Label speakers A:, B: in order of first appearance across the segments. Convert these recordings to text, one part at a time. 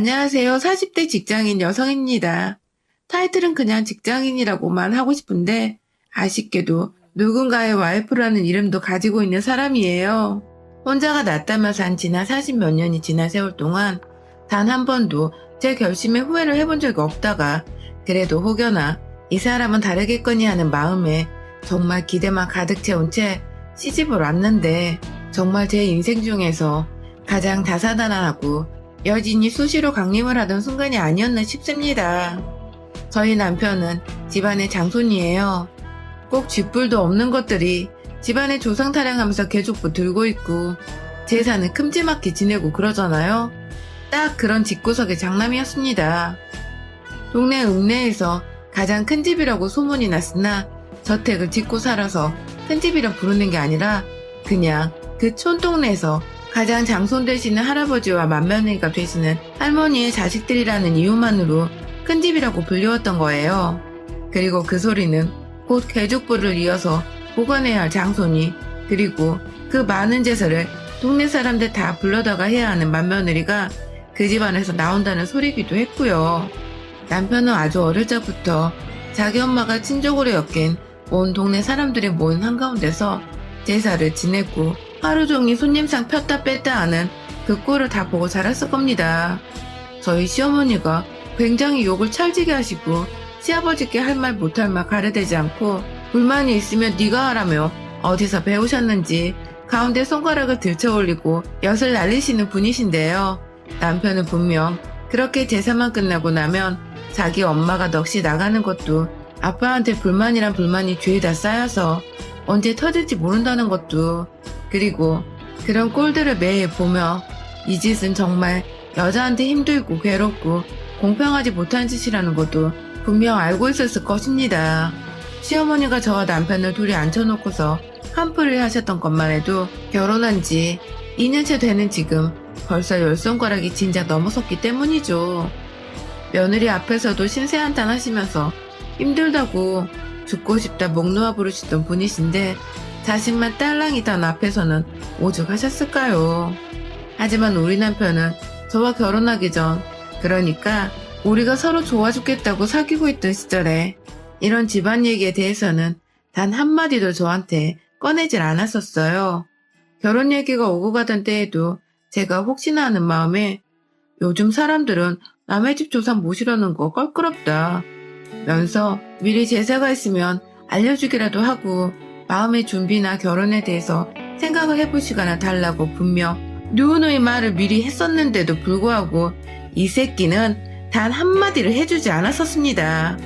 A: 안녕하세요. 40대 직장인 여성입니다. 타이틀은 그냥 직장인이라고만 하고 싶은데 아쉽게도 누군가의 와이프라는 이름도 가지고 있는 사람이에요. 혼자가 낫다면서 한 지난 40 몇 년이 지난 세월 동안 단 한 번도 제 결심에 후회를 해본 적이 없다가 그래도 혹여나 이 사람은 다르겠거니 하는 마음에 정말 기대만 가득 채운 채 시집을 왔는데 정말 제 인생 중에서 가장 다사다난하고 여진이 수시로 강림을 하던 순간이 아니었나 싶습니다. 저희 남편은 집안의 장손이에요. 꼭 쥐뿔도 없는 것들이 집안에 조상타령하면서 계족부 들고 있고 제사는 큼지막히 지내고 그러잖아요. 딱 그런 집구석의 장남이었습니다. 동네 읍내에서 가장 큰 집이라고 소문이 났으나 저택을 짓고 살아서 큰 집이라 부르는 게 아니라 그냥 그 촌동네에서 가장 장손 되시는 할아버지와 맏며느리가 되시는 할머니의 자식들이라는 이유만으로 큰 집이라고 불리웠던 거예요. 그리고 그 소리는 곧 계족부를 이어서 보관해야 할 장손이 그리고 그 많은 제사를 동네 사람들 다 불러다가 해야 하는 맏며느리가 그 집안에서 나온다는 소리기도 했고요. 남편은 아주 어릴 적부터 자기 엄마가 친족으로 엮인 온 동네 사람들이 모인 한가운데서 제사를 지내고 하루 종일 손님상 폈다 뺐다 하는 그 꼴을 다 보고 자랐을 겁니다. 저희 시어머니가 굉장히 욕을 찰지게 하시고 시아버지께 할 말 못할 말 가려대지 않고 불만이 있으면 네가 하라며 어디서 배우셨는지 가운데 손가락을 들쳐 올리고 엿을 날리시는 분이신데요. 남편은 분명 그렇게 제사만 끝나고 나면 자기 엄마가 넋이 나가는 것도 아빠한테 불만이란 불만이 죄에다 쌓여서 언제 터질지 모른다는 것도 그리고 그런 꼴들을 매일 보며 이 짓은 정말 여자한테 힘들고 괴롭고 공평하지 못한 짓이라는 것도 분명 알고 있었을 것입니다. 시어머니가 저와 남편을 둘이 앉혀놓고서 한풀이를 하셨던 것만 해도 결혼한 지 2년째 되는 지금 벌써 10손가락이 진작 넘어섰기 때문이죠. 며느리 앞에서도 신세한탄 하시면서 힘들다고 죽고 싶다 목 놓아 부르시던 분이신데 자신만 딸랑이던 앞에서는 오죽하셨을까요? 하지만 우리 남편은 저와 결혼하기 전 그러니까 우리가 서로 좋아 죽겠다고 사귀고 있던 시절에 이런 집안 얘기에 대해서는 단 한마디도 저한테 꺼내질 않았었어요. 결혼 얘기가 오고 가던 때에도 제가 혹시나 하는 마음에 요즘 사람들은 남의 집 조상 모시려는 거 껄끄럽다 면서 미리 제사가 있으면 알려주기라도 하고 마음의 준비나 결혼에 대해서 생각을 해볼 시간을 달라고 분명 누누이 말을 미리 했었는데도 불구하고 이 새끼는 단 한마디를 해주지 않았었습니다.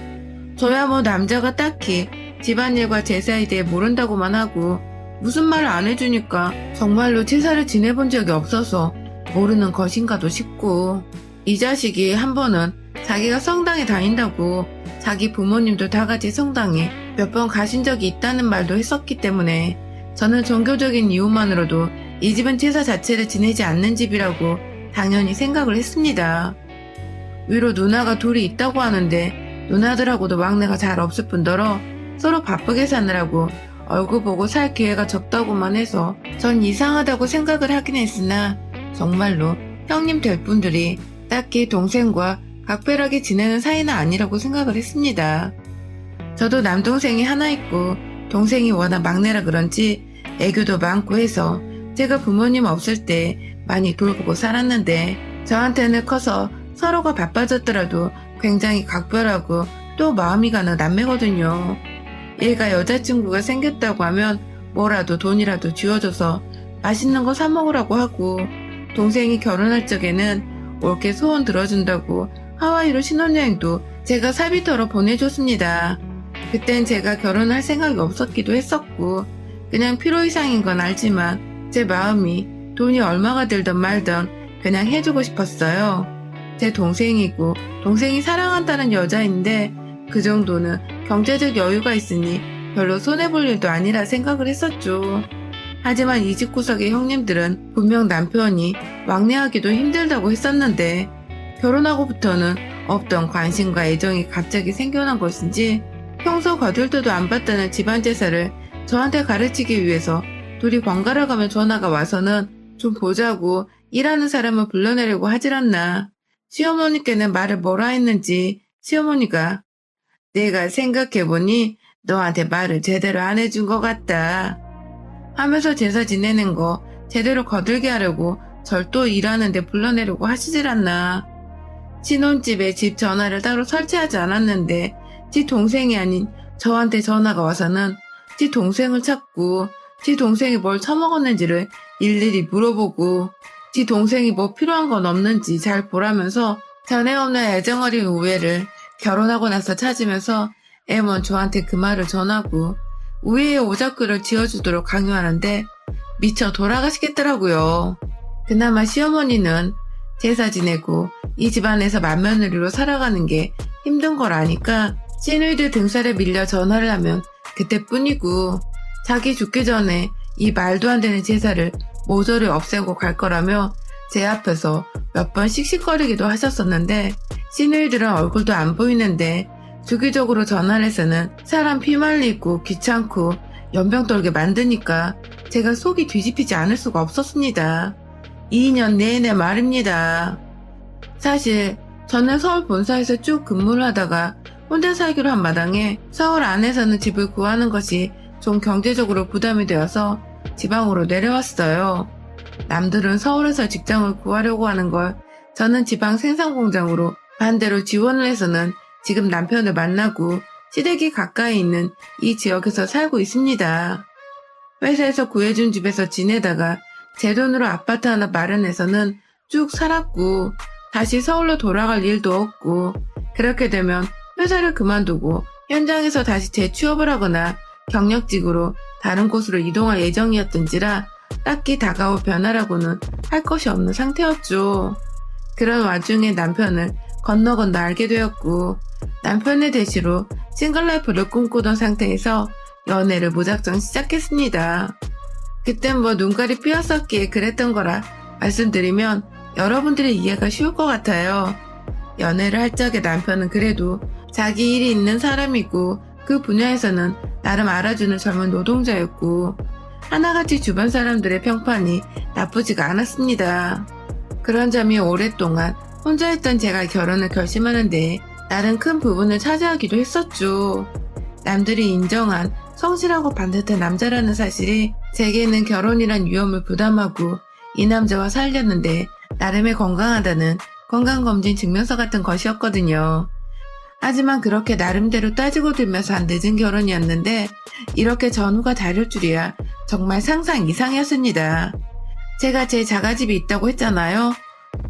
A: 저야 뭐 남자가 딱히 집안일과 제사에 대해 모른다고만 하고 무슨 말을 안 해주니까 정말로 제사를 지내본 적이 없어서 모르는 것인가도 싶고 이 자식이 한 번은 자기가 성당에 다닌다고 자기 부모님도 다 같이 성당에 몇 번 가신 적이 있다는 말도 했었기 때문에 저는 종교적인 이유만으로도 이 집은 제사 자체를 지내지 않는 집이라고 당연히 생각을 했습니다. 위로 누나가 둘이 있다고 하는데 누나들하고도 막내가 잘 없을 뿐더러 서로 바쁘게 사느라고 얼굴 보고 살 기회가 적다고만 해서 전 이상하다고 생각을 하긴 했으나 정말로 형님 될 분들이 딱히 동생과 각별하게 지내는 사이는 아니라고 생각을 했습니다. 저도 남동생이 하나 있고 동생이 워낙 막내라 그런지 애교도 많고 해서 제가 부모님 없을 때 많이 돌보고 살았는데 저한테는 커서 서로가 바빠졌더라도 굉장히 각별하고 또 마음이 가는 남매거든요. 얘가 여자친구가 생겼다고 하면 뭐라도 돈이라도 쥐어줘서 맛있는 거 사 먹으라고 하고 동생이 결혼할 적에는 올게 소원 들어준다고 하와이로 신혼여행도 제가 사비터로 보내줬습니다. 그땐 제가 결혼할 생각이 없었기도 했었고 그냥 필요 이상인 건 알지만 제 마음이 돈이 얼마가 들든 말든 그냥 해주고 싶었어요. 제 동생이고 동생이 사랑한다는 여자인데 그 정도는 경제적 여유가 있으니 별로 손해볼 일도 아니라 생각을 했었죠. 하지만 이 집구석의 형님들은 분명 남편이 왕래하기도 힘들다고 했었는데 결혼하고부터는 없던 관심과 애정이 갑자기 생겨난 것인지 평소 거들떠도 안 받다는 집안 제사를 저한테 가르치기 위해서 둘이 번갈아 가며 전화가 와서는 좀 보자고 일하는 사람을 불러내려고 하질 않나. 시어머니께는 말을 뭐라 했는지 시어머니가 내가 생각해보니 너한테 말을 제대로 안 해준 것 같다 하면서 제사 지내는 거 제대로 거들게 하려고 절도 일하는데 불러내려고 하시질 않나. 신혼집에 집 전화를 따로 설치하지 않았는데 지 동생이 아닌 저한테 전화가 와서는 지 동생을 찾고 지 동생이 뭘 처먹었는지를 일일이 물어보고 지 동생이 뭐 필요한 건 없는지 잘 보라면서 전에 없는 애정어린 우애를 결혼하고 나서 찾으면서 애먼 저한테 그 말을 전하고 우애의 오작교를 지어주도록 강요하는데 미쳐 돌아가시겠더라고요. 그나마 시어머니는 제사 지내고 이 집안에서 맏며느리로 살아가는 게 힘든 걸 아니까 시누이들 등살에 밀려 전화를 하면 그때뿐이고 자기 죽기 전에 이 말도 안 되는 제사를 모조리 없애고 갈 거라며 제 앞에서 몇 번 씩씩거리기도 하셨었는데 시누이들은 얼굴도 안 보이는데 주기적으로 전화를 해서는 사람 피말리고 귀찮고 연병 떨게 만드니까 제가 속이 뒤집히지 않을 수가 없었습니다. 2년 내내 말입니다. 사실 저는 서울 본사에서 쭉 근무를 하다가 혼자 살기로 한 마당에 서울 안에서는 집을 구하는 것이 좀 경제적으로 부담이 되어서 지방으로 내려왔어요. 남들은 서울에서 직장을 구하려고 하는 걸 저는 지방 생산공장으로 반대로 지원을 해서는 지금 남편을 만나고 시댁이 가까이 있는 이 지역에서 살고 있습니다. 회사에서 구해준 집에서 지내다가 제 돈으로 아파트 하나 마련해서는 쭉 살았고 다시 서울로 돌아갈 일도 없고 그렇게 되면 회사를 그만두고 현장에서 다시 재취업을 하거나 경력직으로 다른 곳으로 이동할 예정이었던지라 딱히 다가올 변화라고는 할 것이 없는 상태였죠. 그런 와중에 남편을 건너 알게 되었고 남편의 대시로 싱글라이프를 꿈꾸던 상태에서 연애를 무작정 시작했습니다. 그땐 뭐 눈깔이 삐었었기에 그랬던 거라 말씀드리면 여러분들의 이해가 쉬울 것 같아요. 연애를 할 적에 남편은 그래도 자기 일이 있는 사람이고 그 분야에서는 나름 알아주는 젊은 노동자였고 하나같이 주변 사람들의 평판이 나쁘지가 않았습니다. 그런 점이 오랫동안 혼자 했던 제가 결혼을 결심하는데 나름 큰 부분을 차지하기도 했었죠. 남들이 인정한 성실하고 반듯한 남자라는 사실이 제게는 결혼이란 위험을 부담하고 이 남자와 살렸는데 나름의 건강하다는 건강검진 증명서 같은 것이었거든요. 하지만 그렇게 나름대로 따지고 들면서 한 늦은 결혼이었는데 이렇게 전후가 다를 줄이야 정말 상상 이상이었습니다. 제가 제 자가집이 있다고 했잖아요.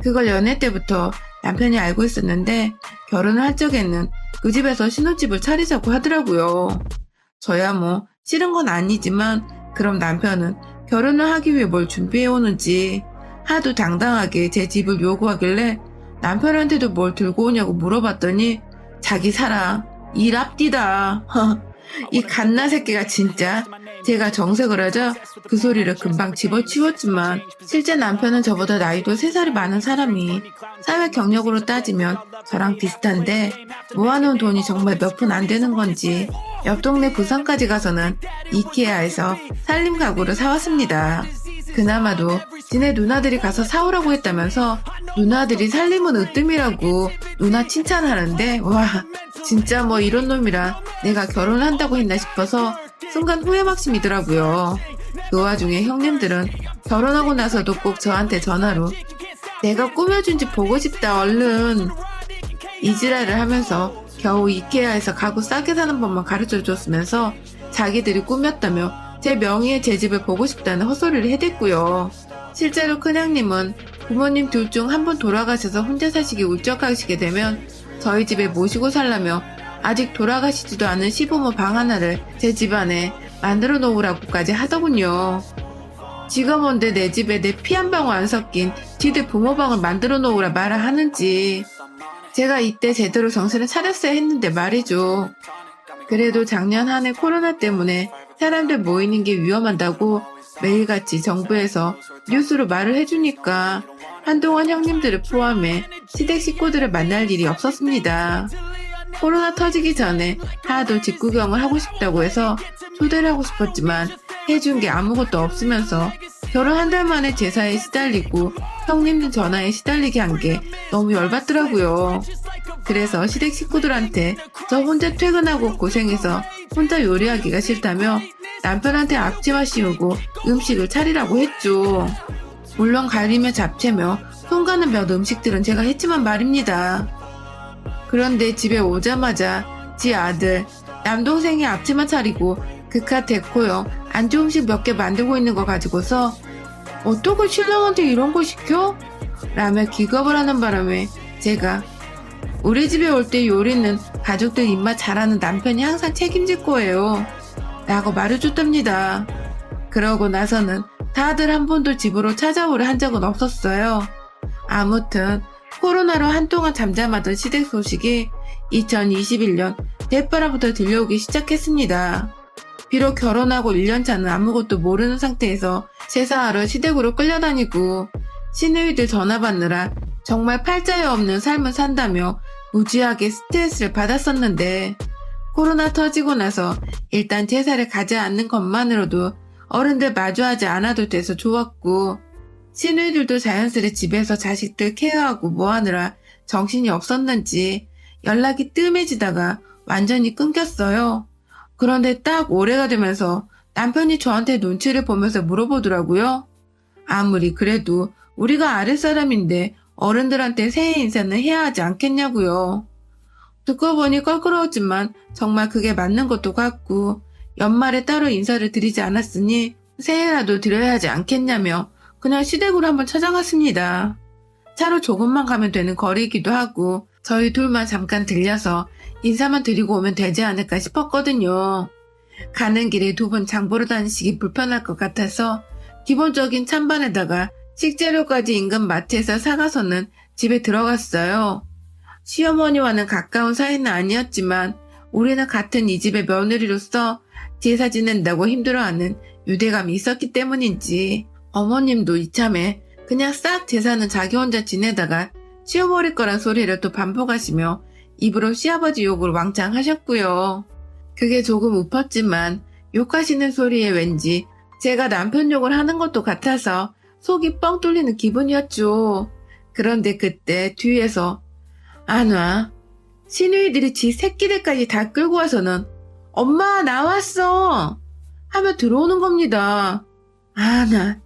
A: 그걸 연애 때부터 남편이 알고 있었는데 결혼을 할 적에는 그 집에서 신혼집을 차리자고 하더라고요. 저야 뭐 싫은 건 아니지만 그럼 남편은 결혼을 하기 위해 뭘 준비해오는지 하도 당당하게 제 집을 요구하길래 남편한테도 뭘 들고 오냐고 물어봤더니 자기 사랑 일 앞디다. 이 갓나 새끼가 진짜. 제가 정색을 하자 그 소리를 금방 집어치웠지만 실제 남편은 저보다 나이도 3살이 많은 사람이 사회 경력으로 따지면 저랑 비슷한데 모아놓은 돈이 정말 몇 푼 안 되는 건지 옆 동네 부산까지 가서는 이케아에서 살림 가구를 사왔습니다. 그나마도 지네 누나들이 가서 사오라고 했다면서 누나들이 살림은 으뜸이라고 누나 칭찬하는데 와 진짜 뭐 이런 놈이랑 내가 결혼한다고 했나 싶어서 순간 후회막심이더라고요. 그 와중에 형님들은 결혼하고 나서도 꼭 저한테 전화로 내가 꾸며준 집 보고 싶다 얼른 이지랄을 하면서 겨우 이케아에서 가구 싸게 사는 법만 가르쳐 줬으면서 자기들이 꾸몄다며 제 명의의 제 집을 보고 싶다는 헛소리를 해댔고요. 실제로 큰형님은 부모님 둘 중 한 분 돌아가셔서 혼자 사시기 울적하시게 되면 저희 집에 모시고 살라며 아직 돌아가시지도 않은 시부모 방 하나를 제 집안에 만들어 놓으라고까지 하더군요. 지가 뭔데 내 집에 내 피 한 방울 안 섞인 지들 부모방을 만들어 놓으라 말을 하는지 제가 이때 제대로 정신을 차렸어야 했는데 말이죠. 그래도 작년 한 해 코로나 때문에 사람들 모이는 게 위험하다고 매일같이 정부에서 뉴스로 말을 해주니까 한동안 형님들을 포함해 시댁 식구들을 만날 일이 없었습니다. 코로나 터지기 전에 하도 직구경을 하고 싶다고 해서 초대를 하고 싶었지만 해준 게 아무것도 없으면서 결혼 한 달 만에 제사에 시달리고 형님들 전화에 시달리게 한 게 너무 열받더라고요. 그래서 시댁 식구들한테 저 혼자 퇴근하고 고생해서 혼자 요리하기가 싫다며 남편한테 앞치마 씌우고 음식을 차리라고 했죠. 물론 가리며 잡채며 손 가는 몇 음식들은 제가 했지만 말입니다. 그런데 집에 오자마자 지 아들, 남동생이 앞치마 차리고 그깟 데코용 안주 음식 몇 개 만들고 있는 거 가지고서 어떻게 신랑한테 이런 거 시켜? 라며 기겁을 하는 바람에 제가 우리 집에 올 때 요리는 가족들 입맛 잘하는 남편이 항상 책임질 거예요. 라고 말해줬답니다. 그러고 나서는 다들 한 번도 집으로 찾아오려 한 적은 없었어요. 아무튼 코로나로 한동안 잠잠하던 시댁 소식이 2021년 대바람부터 들려오기 시작했습니다. 비록 결혼하고 1년차는 아무것도 모르는 상태에서 제사하러 시댁으로 끌려다니고 시누이들 전화 받느라 정말 팔자에 없는 삶을 산다며 무지하게 스트레스를 받았었는데 코로나 터지고 나서 일단 제사를 가지 않는 것만으로도 어른들 마주하지 않아도 돼서 좋았고 시누이들도 자연스레 집에서 자식들 케어하고 뭐하느라 정신이 없었는지 연락이 뜸해지다가 완전히 끊겼어요. 그런데 딱 올해가 되면서 남편이 저한테 눈치를 보면서 물어보더라고요. 아무리 그래도 우리가 아랫사람인데 어른들한테 새해 인사는 해야 하지 않겠냐고요. 듣고 보니 껄끄러웠지만 정말 그게 맞는 것도 같고 연말에 따로 인사를 드리지 않았으니 새해라도 드려야 하지 않겠냐며 그냥 시댁으로 한번 찾아갔습니다. 차로 조금만 가면 되는 거리이기도 하고 저희 둘만 잠깐 들려서 인사만 드리고 오면 되지 않을까 싶었거든요. 가는 길에 두 분 장보러 다니시기 불편할 것 같아서 기본적인 찬반에다가 식재료까지 인근 마트에서 사가서는 집에 들어갔어요. 시어머니와는 가까운 사이는 아니었지만 우리는 같은 이 집의 며느리로서 제사 지낸다고 힘들어하는 유대감이 있었기 때문인지 어머님도 이참에 그냥 싹 제사는 자기 혼자 지내다가 치워버릴 거란 소리를 또 반복하시며 입으로 시아버지 욕을 왕창 하셨고요. 그게 조금 웃었지만 욕하시는 소리에 왠지 제가 남편 욕을 하는 것도 같아서 속이 뻥 뚫리는 기분이었죠. 그런데 그때 뒤에서 안 와. 시누이들이 지 새끼들까지 다 끌고 와서는 엄마 나왔어 하며 들어오는 겁니다. 나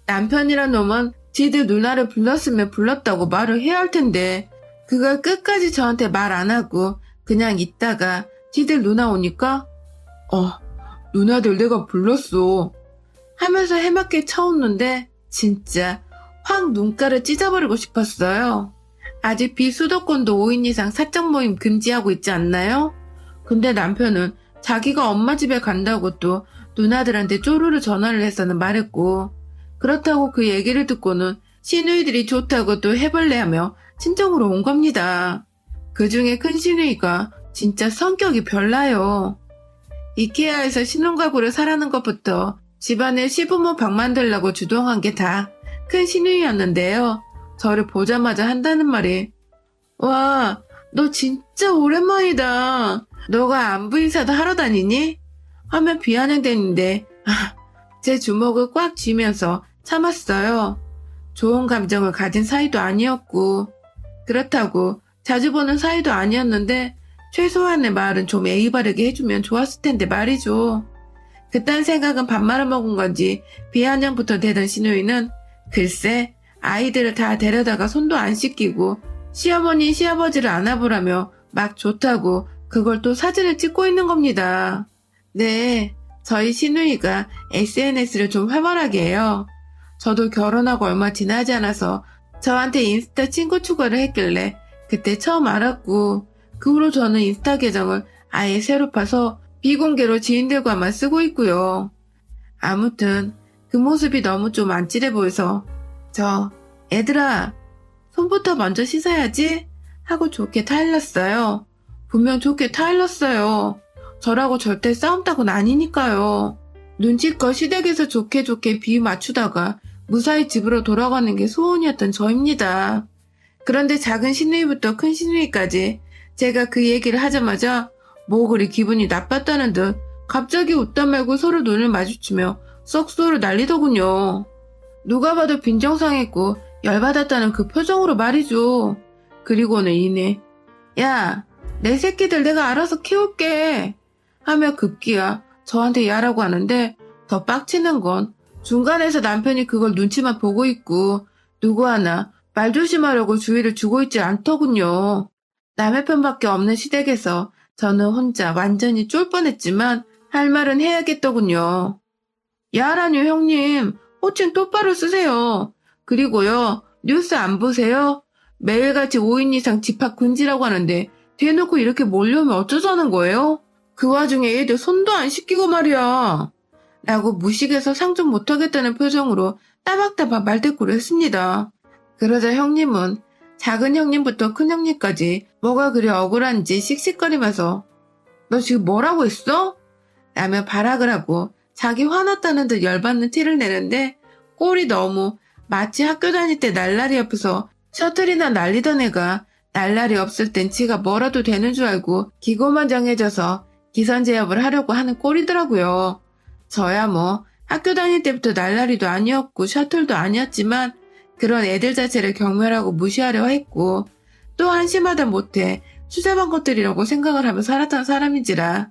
A: 남편이란 놈은 지들 누나를 불렀으면 불렀다고 말을 해야 할 텐데 그걸 끝까지 저한테 말 안 하고 그냥 있다가 지들 누나 오니까 누나들 내가 불렀어 하면서 해맑게 쳐웃는데 진짜 확 눈가를 찢어버리고 싶었어요. 아직 비수도권도 5인 이상 사적 모임 금지하고 있지 않나요? 근데 남편은 자기가 엄마 집에 간다고 또 누나들한테 쪼르르 전화를 해서는 말했고 그렇다고 그 얘기를 듣고는 시누이들이 좋다고 또 해볼래하며 친정으로 온 겁니다. 그 중에 큰 시누이가 진짜 성격이 별나요. 이케아에서 신혼가구를 사라는 것부터 집안에 시부모 방 만들라고 주동한 게 다 큰 시누이였는데요. 저를 보자마자 한다는 말이 와, 너 진짜 오랜만이다. 너가 안부 인사도 하러 다니니? 하면 비아냥대는데 제 주먹을 꽉 쥐면서 참았어요. 좋은 감정을 가진 사이도 아니었고 그렇다고 자주 보는 사이도 아니었는데 최소한의 말은 좀 예의 바르게 해주면 좋았을 텐데 말이죠. 그딴 생각은 밥 말아먹은 건지 비아냥부터 되던 시누이는 글쎄 아이들을 다 데려다가 손도 안 씻기고 시어머니 시아버지를 안아보라며 막 좋다고 그걸 또 사진을 찍고 있는 겁니다. 네, 저희 시누이가 SNS를 좀 활발하게 해요. 저도 결혼하고 얼마 지나지 않아서 저한테 인스타 친구 추가를 했길래 그때 처음 알았고 그 후로 저는 인스타 계정을 아예 새로 파서 비공개로 지인들과만 쓰고 있고요. 아무튼 그 모습이 너무 좀 안찔해 보여서 애들아 손부터 먼저 씻어야지 하고 좋게 타일렀어요. 분명 좋게 타일렀어요. 저라고 절대 싸움 따고는 아니니까요. 눈치껏 시댁에서 좋게 비유 맞추다가 무사히 집으로 돌아가는 게 소원이었던 저입니다. 그런데 작은 시누이부터 큰 시누이까지 제가 그 얘기를 하자마자 뭐 그리 기분이 나빴다는 듯 갑자기 웃다 말고 서로 눈을 마주치며 썩소를 날리더군요. 누가 봐도 빈정상했고 열받았다는 그 표정으로 말이죠. 그리고는 이내 야, 내 새끼들 내가 알아서 키울게 하며 급기야 저한테 야라고 하는데 더 빡치는 건 중간에서 남편이 그걸 눈치만 보고 있고 누구 하나 말 조심하려고 주의를 주고 있지 않더군요. 남의 편밖에 없는 시댁에서 저는 혼자 완전히 쫄 뻔했지만 할 말은 해야겠더군요. 야라뇨 형님, 호칭 똑바로 쓰세요. 그리고요, 뉴스 안 보세요? 매일같이 5인 이상 집합 금지라고 하는데 대놓고 이렇게 몰려오면 어쩌자는 거예요? 그 와중에 애들 손도 안 씻기고 말이야. 라고 무식해서 상종 못하겠다는 표정으로 따박따박 말대꾸를 했습니다. 그러자 형님은 작은 형님부터 큰 형님까지 뭐가 그리 억울한지 씩씩거리면서 너 지금 뭐라고 했어? 라며 발악을 하고 자기 화났다는 듯 열받는 티를 내는데 꼴이 너무 마치 학교 다닐 때 날라리 옆에서 셔틀이나 날리던 애가 날라리 없을 땐 지가 뭐라도 되는 줄 알고 기고만장해져서 기선제압을 하려고 하는 꼴이더라고요. 저야 뭐 학교 다닐 때부터 날라리도 아니었고 셔틀도 아니었지만 그런 애들 자체를 경멸하고 무시하려 했고 또 한심하다 못해 수제반 것들이라고 생각을 하며 살았던 사람인지라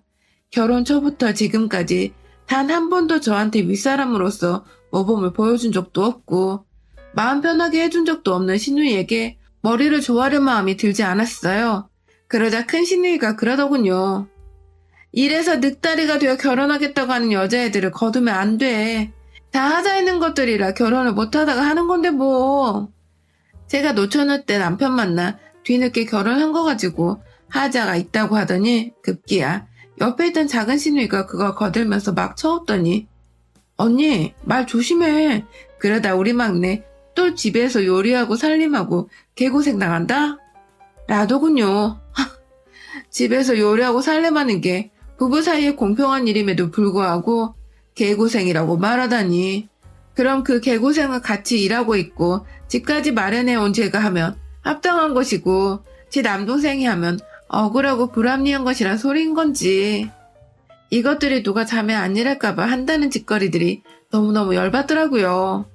A: 결혼 초부터 지금까지 단 한 번도 저한테 윗사람으로서 모범을 보여준 적도 없고 마음 편하게 해준 적도 없는 신우이에게 머리를 조아릴 마음이 들지 않았어요. 그러자 큰 신우이가 그러더군요. 이래서 늑다리가 되어 결혼하겠다고 하는 여자애들을 거두면 안 돼. 다 하자 있는 것들이라 결혼을 못하다가 하는 건데 뭐. 제가 노처녀 때 남편 만나 뒤늦게 결혼한 거 가지고 하자가 있다고 하더니 급기야 옆에 있던 작은 신우이가 그걸 거들면서 막 쳐왔더니 언니 말 조심해. 그러다 우리 막내 또 집에서 요리하고 살림하고 개고생 당한다? 라더군요. 집에서 요리하고 살림하는 게 부부 사이에 공평한 일임에도 불구하고 개고생이라고 말하다니. 그럼 그 개고생을 같이 일하고 있고 집까지 마련해온 제가 하면 합당한 것이고 제 남동생이 하면 억울하고 불합리한 것이란 소리인 건지. 이것들이 누가 자매 안 일할까봐 한다는 짓거리들이 너무너무 열받더라고요.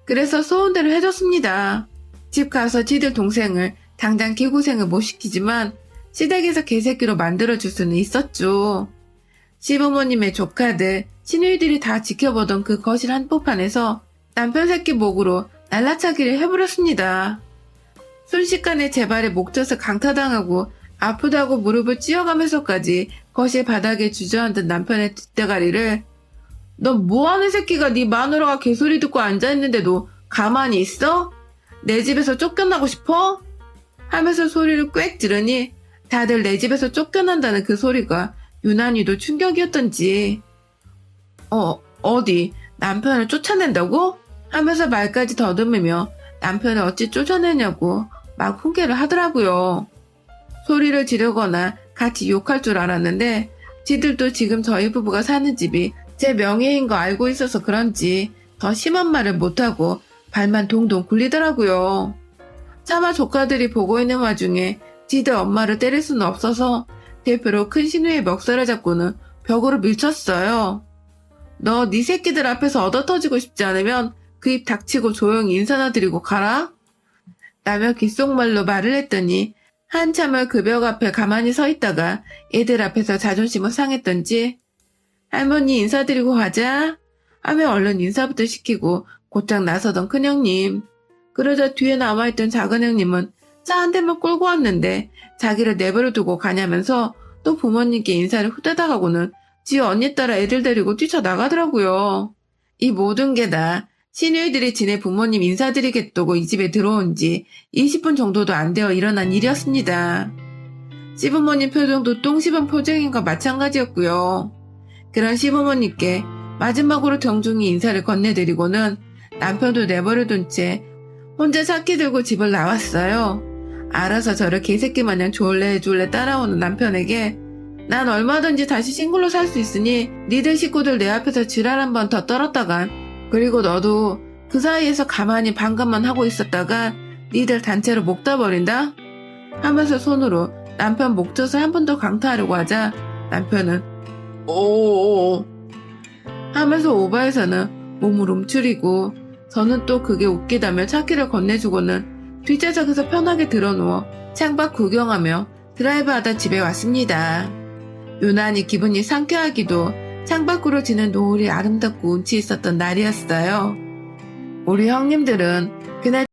A: 그래서 소원대로 해줬습니다. 집 가서 지들 동생을 당장 개고생을 못 시키지만 시댁에서 개새끼로 만들어줄 수는 있었죠. 시부모님의 조카들, 시누이들이 다 지켜보던 그 거실 한복판에서 남편 새끼 목으로 날라차기를 해버렸습니다. 순식간에 제 발에 목젖을 강타당하고 아프다고 무릎을 찧어가면서까지 거실 바닥에 주저앉은 남편의 뒷대가리를 너 뭐하는 새끼가 네 마누라가 개소리 듣고 앉아있는데도 가만히 있어? 내 집에서 쫓겨나고 싶어? 하면서 소리를 꽥 지르니 다들 내 집에서 쫓겨난다는 그 소리가 유난히도 충격이었던지 어디 남편을 쫓아낸다고? 하면서 말까지 더듬으며 남편을 어찌 쫓아내냐고 막 훈계를 하더라고요. 소리를 지르거나 같이 욕할 줄 알았는데 지들도 지금 저희 부부가 사는 집이 제 명예인 거 알고 있어서 그런지 더 심한 말을 못하고 발만 동동 굴리더라고요. 차마 조카들이 보고 있는 와중에 지들 엄마를 때릴 수는 없어서 대표로 큰 신우의 멱살을 잡고는 벽으로 밀쳤어요. 너 네 새끼들 앞에서 얻어터지고 싶지 않으면 그 입 닥치고 조용히 인사나 드리고 가라? 라며 귓속말로 말을 했더니 한참을 그 벽 앞에 가만히 서 있다가 애들 앞에서 자존심을 상했던지 할머니 인사드리고 가자 하며 얼른 인사부터 시키고 곧장 나서던 큰형님. 그러자 뒤에 남아있던 작은형님은 차 한 대만 끌고 왔는데 자기를 내버려 두고 가냐면서 또 부모님께 인사를 후다닥 하고는 지 언니 따라 애들 데리고 뛰쳐나가더라고요. 이 모든 게 다 시누이들이 지네 부모님 인사드리겠다고 이 집에 들어온 지 20분 정도도 안 되어 일어난 일이었습니다. 시부모님 표정도 똥 씹은 표정인 것 마찬가지였고요. 그런 시부모님께 마지막으로 정중히 인사를 건네드리고는 남편도 내버려둔 채 혼자 차키 들고 집을 나왔어요. 알아서 저를 개새끼 마냥 졸래 따라오는 남편에게 난 얼마든지 다시 싱글로 살 수 있으니 니들 식구들 내 앞에서 지랄 한 번 더 떨었다간 그리고 너도 그 사이에서 가만히 방관만 하고 있었다가 니들 단체로 목 따버린다? 하면서 손으로 남편 목젖을 한 번 더 강타하려고 하자 남편은 오오오 하면서 오바에서는 몸을 움츠리고 저는 또 그게 웃기다며 차키를 건네주고는 뒷좌석에서 편하게 들어누워 창밖 구경하며 드라이브하다 집에 왔습니다. 유난히 기분이 상쾌하기도 창밖으로 지는 노을이 아름답고 운치 있었던 날이었어요. 우리 형님들은 그날